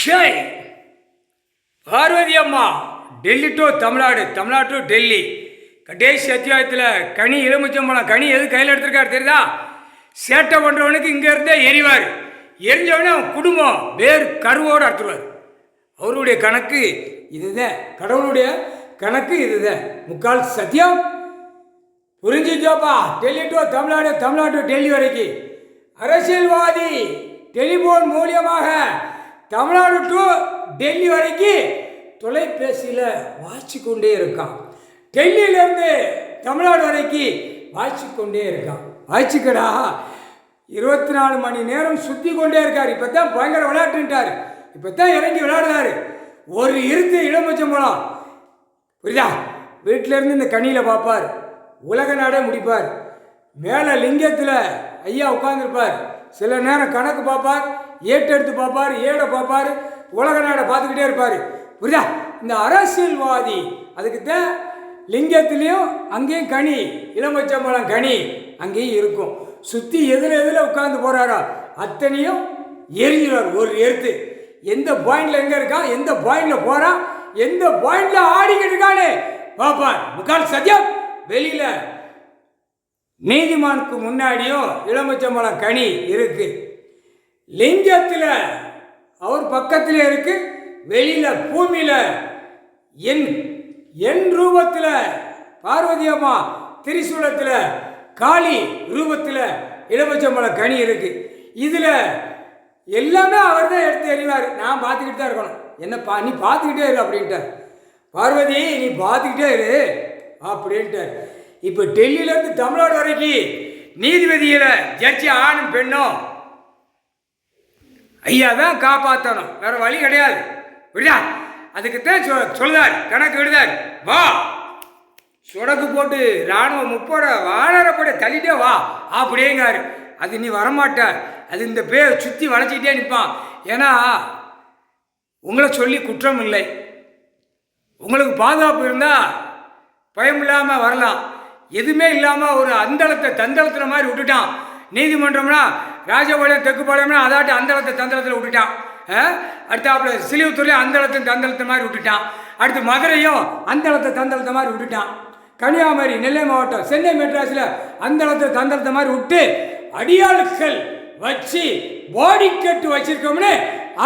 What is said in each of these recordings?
Shy Parvati அம்மா Delhi to Tamil Nadu, Tamil Nadu to Delhi. கடைசி அத்தியாயத்தில் கனி எலுமிச்சம்பழம் கனி எது கையில் எடுத்திருக்காரு தெரியுதா? சேட்டை பண்ணுறவனுக்கு இங்கேருந்தே எரிவார். எரிஞ்சவனே அவன் குடும்பம் வேறு கருவோடு அறுத்துருவார். அவருடைய கணக்கு இதுதான், கடவுளுடைய கணக்கு இதுதான். முக்கால் சத்தியம் புரிஞ்சுச்சோப்பா? டெல்லி டு தமிழ்நாடு, தமிழ்நாடு டு டெல்லி வரைக்கும் அரசியல்வாதி டெலிஃபோன் மூலியமாக தமிழ்நாடு டு டெல்லி வரைக்கும் தொலைபேசியில் வாசிச்சு கொண்டே இருக்கான். டெல்லியிலேருந்து தமிழ்நாடு வரைக்கும் வாசிச்சு கொண்டே இருக்கான். வாசிக்கடா 24 மணி நேரம் சுற்றி கொண்டே இருக்கார். இப்போ தான் பயங்கர விளையாட்டுட்டார். இப்போ தான் இறங்கி விளையாடுறாரு. ஒரு இருந்து எலுமிச்சம்பழம் புரியுதா? வீட்டிலேருந்து இந்த கனியில் பார்ப்பார், உலக நாடே முடிப்பார். மேலே லிங்கத்தில் ஐயா உட்காந்துருப்பார். சில நேரம் கணக்கு பார்ப்பார், ஏட்டெடுத்து பார்ப்பார், ஏடை பார்ப்பார், உலக நாடை பார்த்துக்கிட்டே இருப்பார். புரியுதா? இந்த அரசியல்வாதி அதுக்கு தான் லிங்கத்துலேயும் அங்கேயும் கனி, எலுமிச்சம்பழம் கனி அங்கேயும் இருக்கும். சுற்றி எதில் உட்காந்து போகிறாரோ அத்தனையும் எரிஞ்சிடுவார். ஒரு எருத்து எந்த பாயிண்டில் எங்கே இருக்கான், எந்த பாயிண்டில் போகிறான், எந்த பாயிண்டில் ஆடிக்கிட்டு இருக்கான்னு பார்ப்பார். முக்கால் சத்தியம் வெளியில் நீதிமானுக்கு முன்னாடியும் எலுமிச்சம்பழம் கனி இருக்கு. லிங்கத்தில் அவர் பக்கத்தில் இருக்கு. வெளியில் பூமியில் என் ரூபத்தில் பார்வதி அம்மா, திரிசூலத்தில் காளி ரூபத்தில் எலுமிச்சம்பழம் கனி இருக்கு. இதில் எல்லாமே அவர் தான் எடுத்து எறிவார். நான் பார்த்துக்கிட்டு தான் இருக்கணும். என்னப்பா நீ பார்த்துக்கிட்டே இரு அப்படின்ட்டார். பார்வதி நீ பார்த்துக்கிட்டே இரு அப்படின்ட்டார். இப்போ டெல்லியிலேருந்து தமிழ்நாடு வரைக்கும் நீதிபதியில் ஜட்ஜி ஆணும் பெண்ணும் ஐயா தான் காப்பாற்றணும், வேற வழி கிடையாது. விடுதா? அதுக்குத்தான் சொல்லுதார், கணக்கு விடுதார். வா சுடக்கு போட்டு இராணுவம் முப்போட வானரப்பட தள்ளிட்டே வா அப்படிங்காரு. அது நீ வரமாட்டார். அது இந்த பேர் சுற்றி வளைச்சிக்கிட்டே நிற்பான். ஏன்னா உங்களை சொல்லி குற்றம் இல்லை, உங்களுக்கு பாதுகாப்பு இருந்தால் பயம் இல்லாமல் வரலாம். எதுவுமே இல்லாமல் ஒரு அந்தளத்தை தந்தளத்தில் மாதிரி விட்டுட்டான். நீதிமன்றம்னா ராஜபாளையம் தெக்குப்பாளையம்னா அதாட்டு அந்தளத்தை தந்தளத்தில் விட்டுட்டான். அடுத்தாப்புல சிலிவுத்தூர்லேயும் அந்தளத்தை தந்தளத்தை மாதிரி விட்டுட்டான். அடுத்து மதுரையும் அந்தளத்தை தந்தளத்தை மாதிரி விட்டுட்டான். கன்னியாகுமரி, நெல்லை மாவட்டம், சென்னை மெட்ராஸில் அந்தளத்தை தந்தளத்தை மாதிரி விட்டு அடியாளுக்கள் வச்சு பாடி கட்டு வச்சிருக்கோம்னு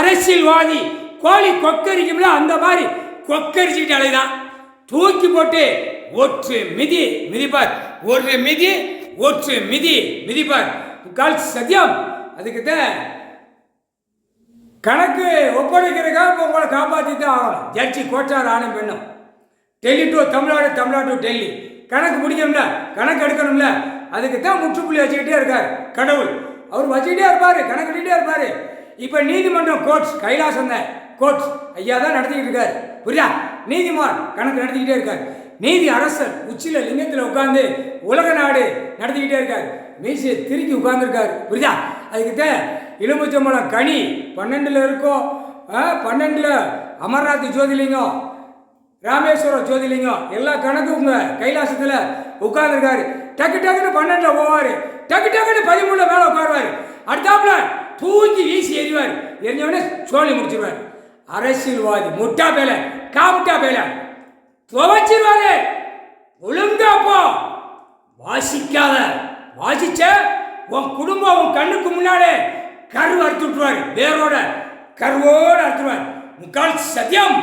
அரசியல்வாதி கோழி கொக்கரிக்கும்ல அந்த மாதிரி கொக்கரிச்சுக்கிட்டு அலைதான். தூக்கி போட்டு ஒற்று மிதி மிதிப்பார், ஒரு மிதி ஒற்று மிதி மிதிப்பார். கால் சத்தியம் அதுக்குத்தான் கணக்கு ஒப்படைக்கிறதுக்காக உங்களை காப்பாற்றி தான் ஆகணும். ஜட்ஜி கோட்டார் ஆணும் பெண்ணும். டெல்லி டு தமிழ்நாடு, தமிழ்நாடு டு டெல்லி கணக்கு முடிக்கணும்ல, கணக்கு எடுக்கணும்ல. அதுக்கு தான் முற்றுப்புள்ளி வச்சுக்கிட்டே இருக்கார் கடவுள். அவர் வச்சுக்கிட்டே இருப்பார், கணக்கிட்டே இருப்பார். இப்போ நீதிமன்றம் கோர்ட்ஸ் கைலாசம் தான் கோர்ட்ஸ் ஐயா தான் நடத்திக்கிட்டு இருக்கார். புரியா? நீதிமான் கணக்கு நடத்திக்கிட்டே இருக்கார். நீதி அரசர் உச்சியில் லிங்கத்தில் உட்காந்து உலக நாடு நடத்திக்கிட்டே இருக்கார். மீசியை திருக்கி உட்கார்ந்துருக்காரு. புரியுதா? அதுக்குத்தான் எலுமிச்சம்பழம் கனி 12 இருக்கும். 12 அமர்நாத் ஜோதிலிங்கம், ராமேஸ்வரம் ஜோதிலிங்கம் எல்லா கணக்கும் உங்கள் கைலாசத்தில் உட்கார்ந்துருக்காரு. டக்கு டக்குன்னு 12 போவார், டக்கு டக்குன்னு 13 மேலே உட்காருவார். அடுத்தாப்புல தூக்கி வீசி எறிவார். எரிஞ்சவனே சோழி முடிச்சிருவார். அரசியல்வாதி முட்டா பேல காமுட்டா பேல துவச்சிருவாரு. ஒழுங்காப்போ வாசிக்காத, வாசிச்ச உன் குடும்பம் உன் கண்ணுக்கு முன்னாலே கரு அறுத்து விட்டுருவார். வேரோட கருவோடு அறுத்துருவார். முக்கால் சத்தியம்.